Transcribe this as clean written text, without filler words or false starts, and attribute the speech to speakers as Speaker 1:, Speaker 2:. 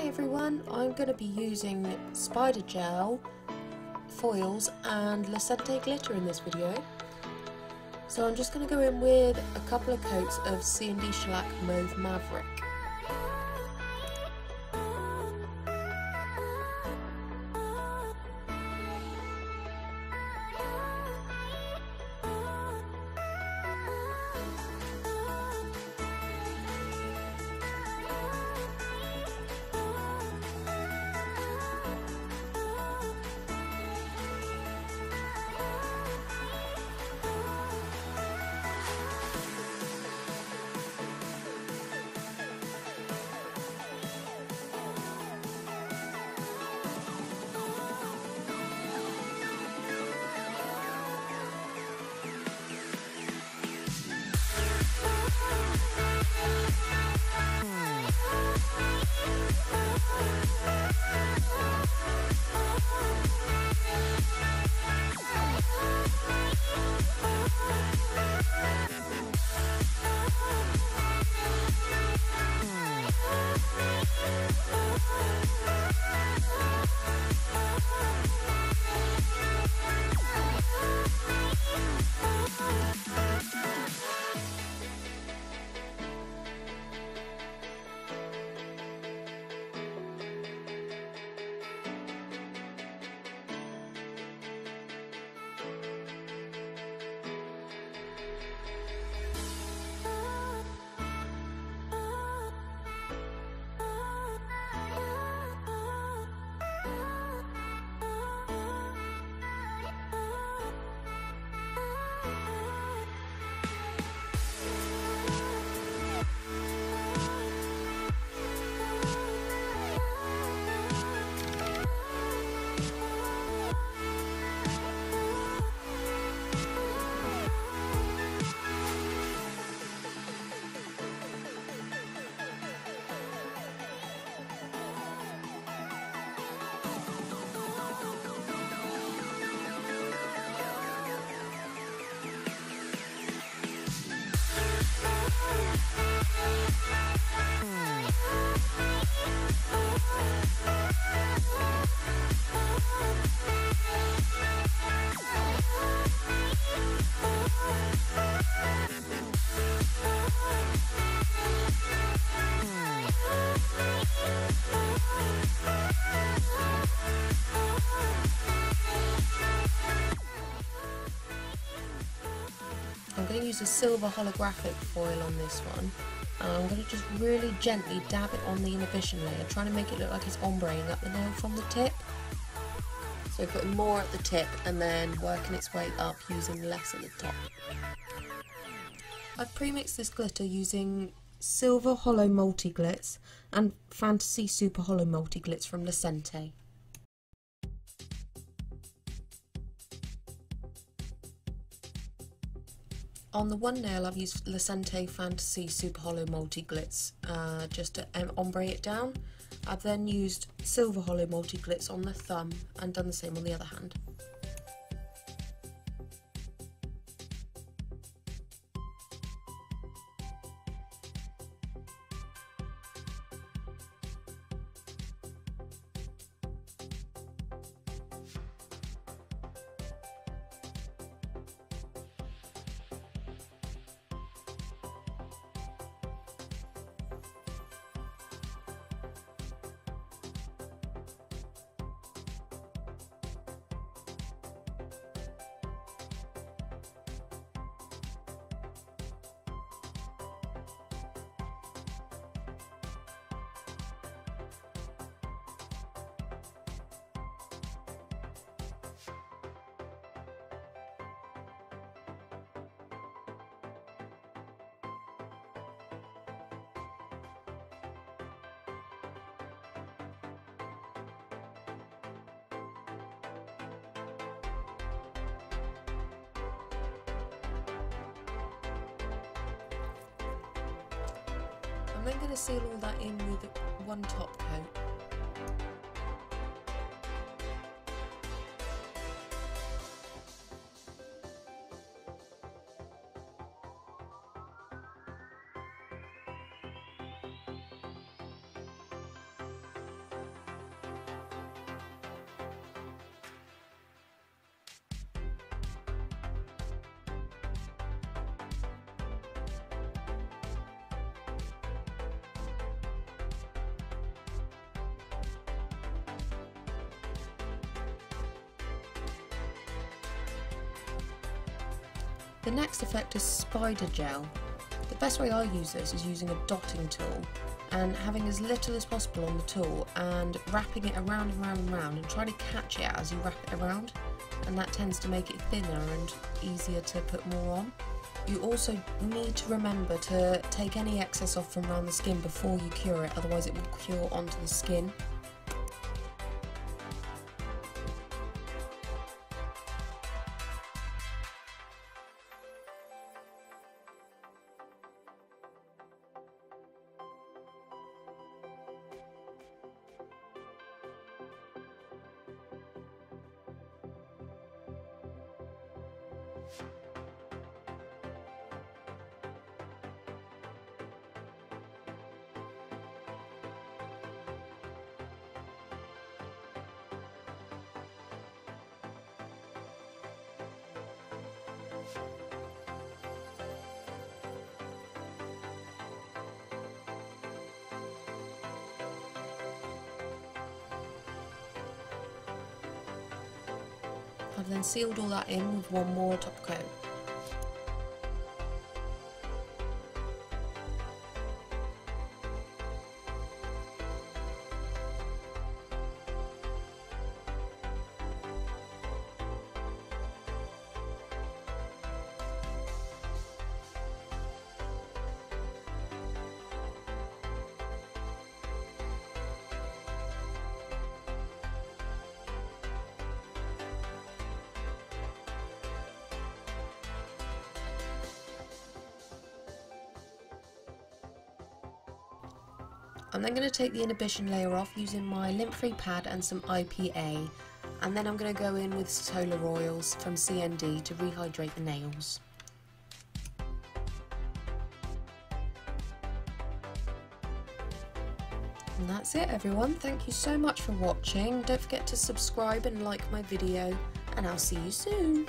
Speaker 1: Hey everyone, I'm going to be using spider gel, foils and Licente glitter in this video. So I'm just going to go in with a couple of coats of C&D Shellac Mauve Maverick. I'm going to use a silver holographic foil on this one, and I'm going to just really gently dab it on the inhibition layer, trying to make it look like it's ombreing up the nail from the tip. So putting more at the tip and then working its way up using less at the top. I've pre-mixed this glitter using Silver Hollow Multi-Glitz and Fantasy Super Hollow Multi-Glitz from Licente. On the one nail I've used Licente Fantasy Super Hollow Multi-Glitz just to ombre it down. I've then used Silver Hollow Multi-Glitz on the thumb and done the same on the other hand. I'm then going to seal all that in with one top coat. The next effect is spider gel. The best way I use this is using a dotting tool and having as little as possible on the tool and wrapping it around and round and round and trying to catch it as you wrap it around, and that tends to make it thinner and easier to put more on. You also need to remember to take any excess off from around the skin before you cure it, otherwise it will cure onto the skin. I've then sealed all that in with one more top coat. I'm then going to take the inhibition layer off using my lint-free pad and some IPA, and then I'm going to go in with solar oils from CND to rehydrate the nails. And that's it everyone, thank you so much for watching. Don't forget to subscribe and like my video, and I'll see you soon.